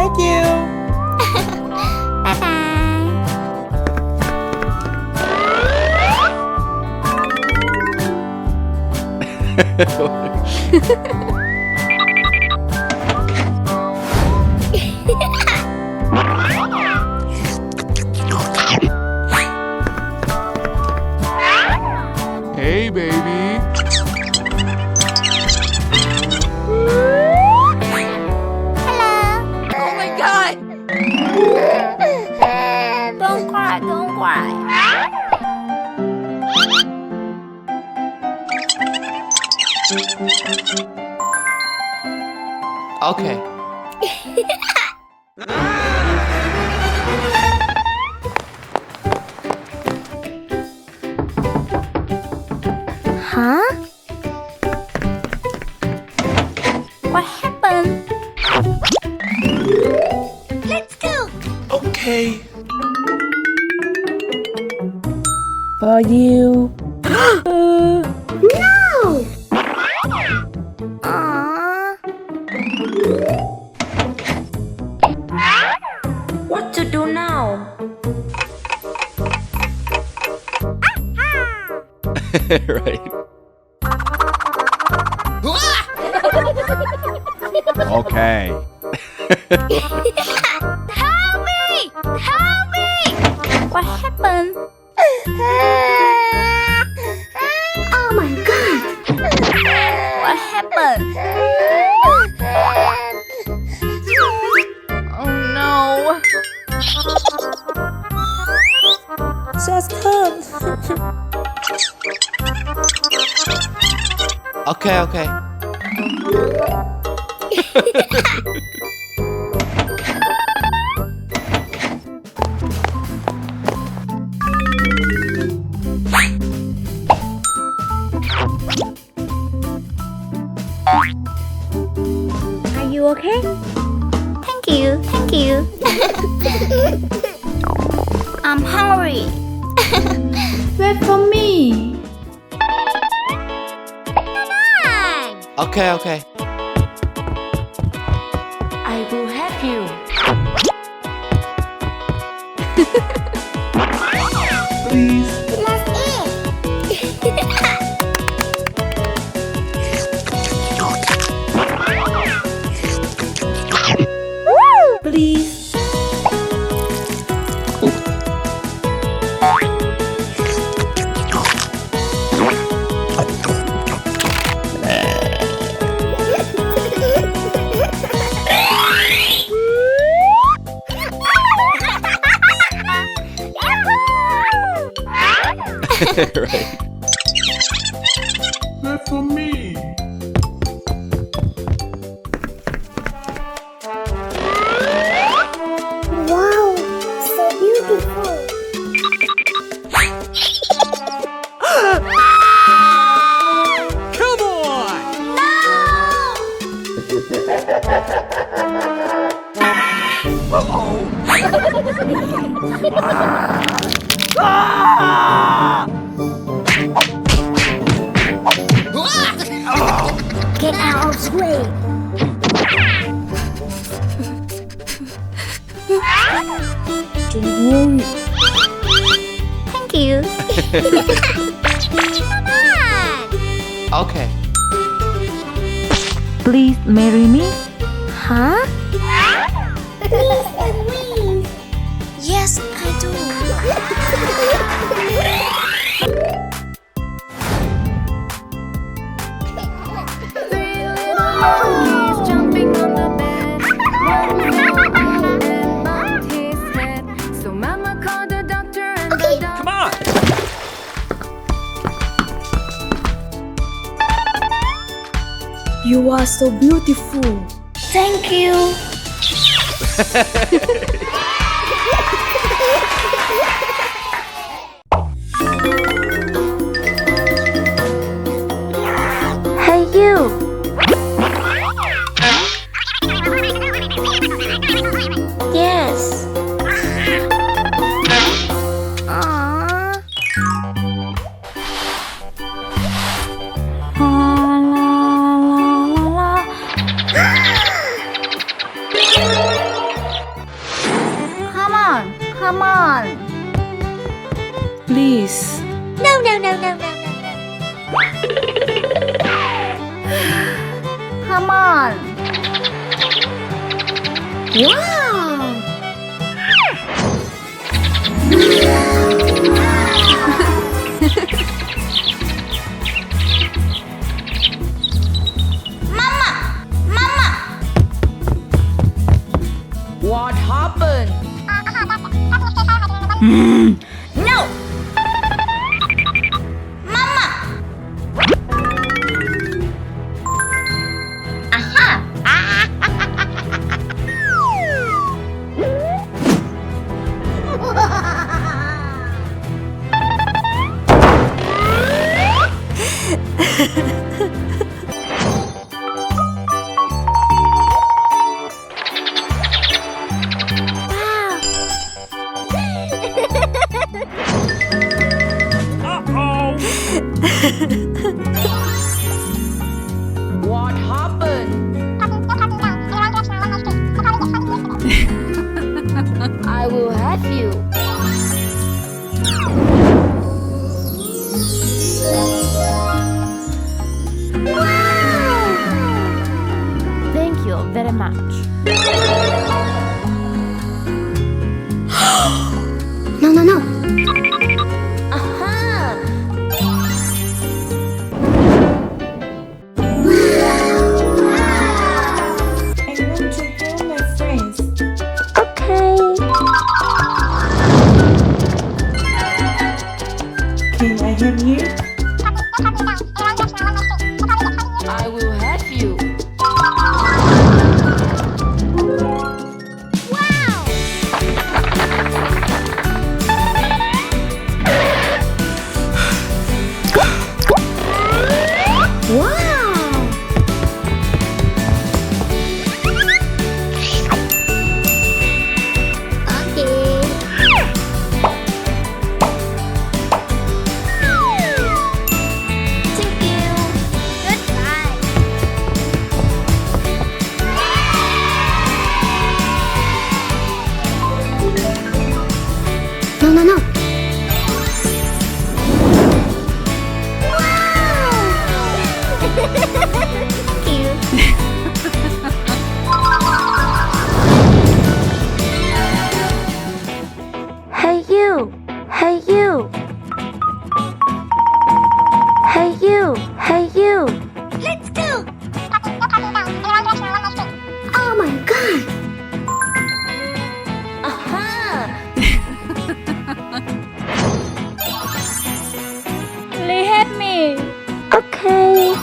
Thank you. Hey, baby. Oh my God! Don't cry, don't cry. Okay. Huh? What happened? Let's go! Okay. For you. No! Aww. What to do now? Right. Okay. Help me! Help me! What happened? Oh my God! What happened? Oh no! Just come. Okay, okay. Are you okay? Thank you, thank you. I'm hungry. Wait for me. Okay, okay. I will help you. Please. Please. Right. Wait for me. Wow, so beautiful. Come on! Get out of the way. Don't worry. Thank you. Come on. Okay. Please marry me. Huh? Please. Yes, I do. He's jumping on the bed. And bumped his head. So Mama called the doctor and the doctor. Come on! You are so beautiful. Thank you. Hey you. Yes. Aww. La la la la la. Wow! What happened? No! Mama! Aha! What happened? I will have you. Thank you very much. No, no, no. Aha! I want to help my friends. Okay. Can I help you? I will have you. Wow! Okay. Thank you. Goodbye. No, no, no. Thank you. Hey you! Hey you! Hey you! Hey you! Let's go! Oh my god! Aha! Please help me. Okay.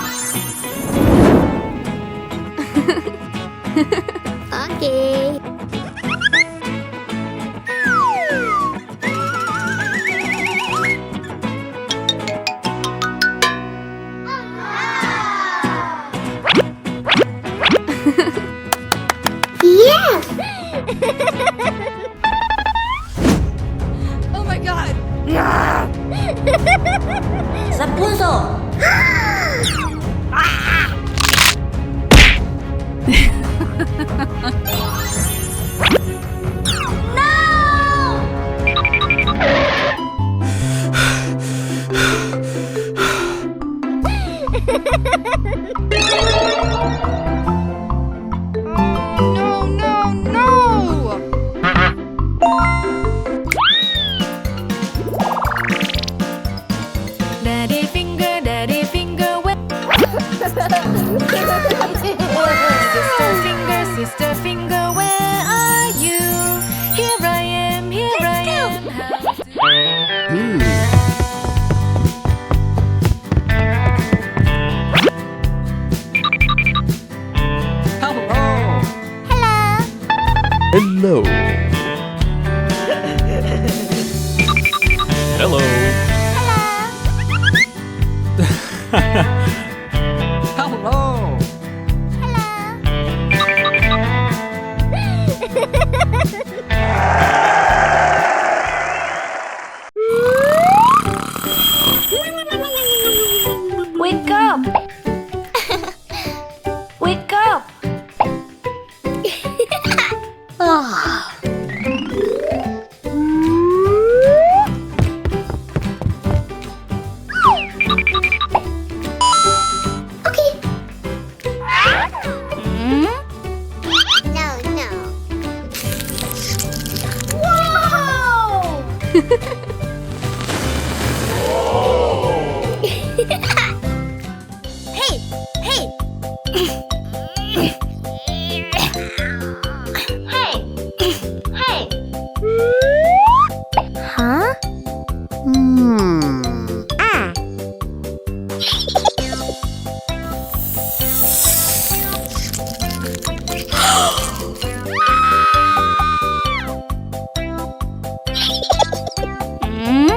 Okay. Yes! Oh my god! Rapunzel! No, no, no! Daddy finger, where? Sister finger, where are you? Here I am, here I am. Hello. Hello. Hello. Wake up! Wake up! Ah. Huh?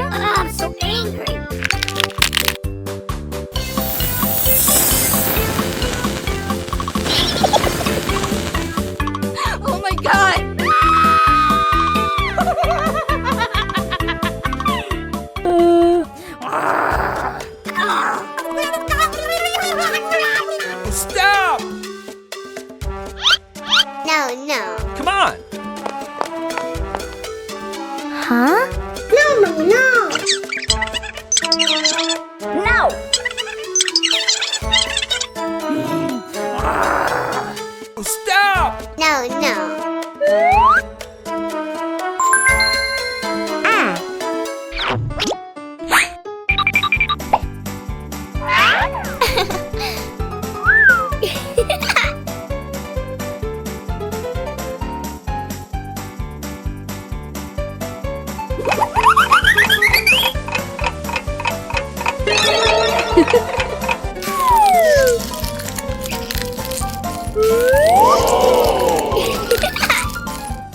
I'm so angry. Oh my god! Stop! No, no. Come on! Huh? No, no, no. No! Stop! No, no.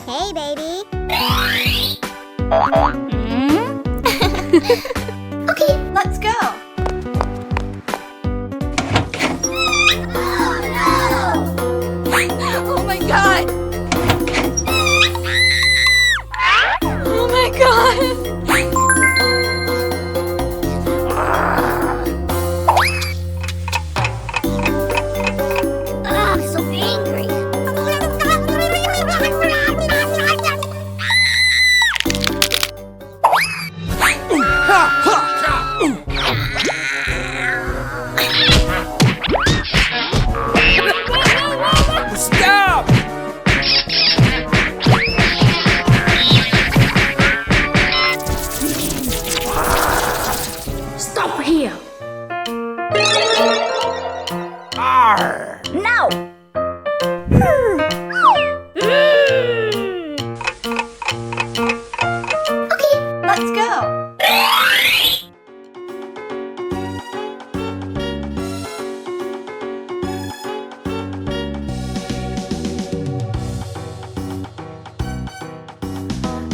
Hey, baby. Okay, let's go. Oh my god! Oh my god! I'm so angry. Stop! Stop here. Arr! Now. Okay, let's go.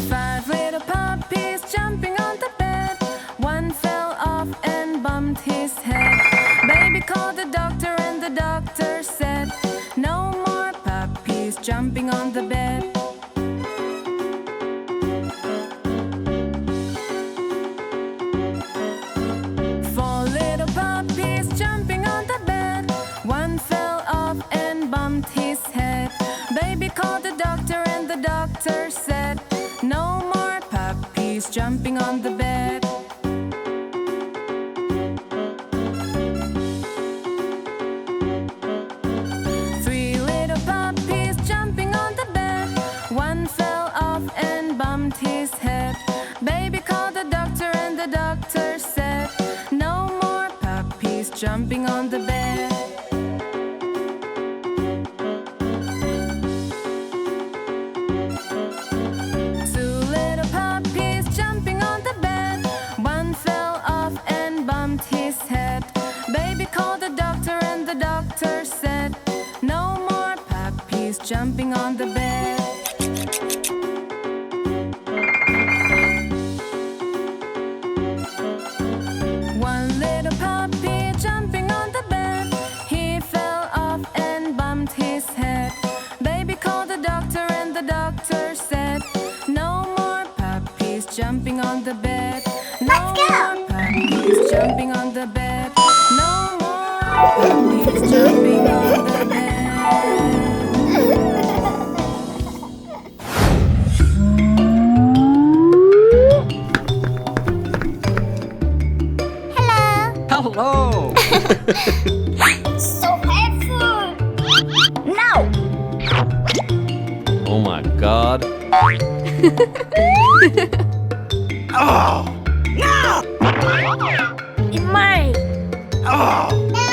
5 little puppies jumping on the bed. One fell off and bumped his head. Baby called the doctor and the doctor said, no more puppies jumping on the bed. Four little puppies jumping on the bed. One fell off and bumped his head. Baby called the doctor and the doctor said, no more puppies jumping on the bed. Three little puppies jumping on the bed. One fell off and bumped his head. Baby called the doctor and the doctor said, no more puppies jumping on the bed. Two little puppies jumping on the bed. One fell off and bumped his head. Baby called the doctor and the doctor said, no more puppies jumping on the bed. One little puppy jumping on the bed. He fell off and bumped his head. Baby called the doctor and the doctor said, no more puppies jumping on the bed. No more puppies jumping on the bed. No more puppies jumping on the bed. Hello! So helpful. Now. Oh my god. Oh! It's mine. Oh! No!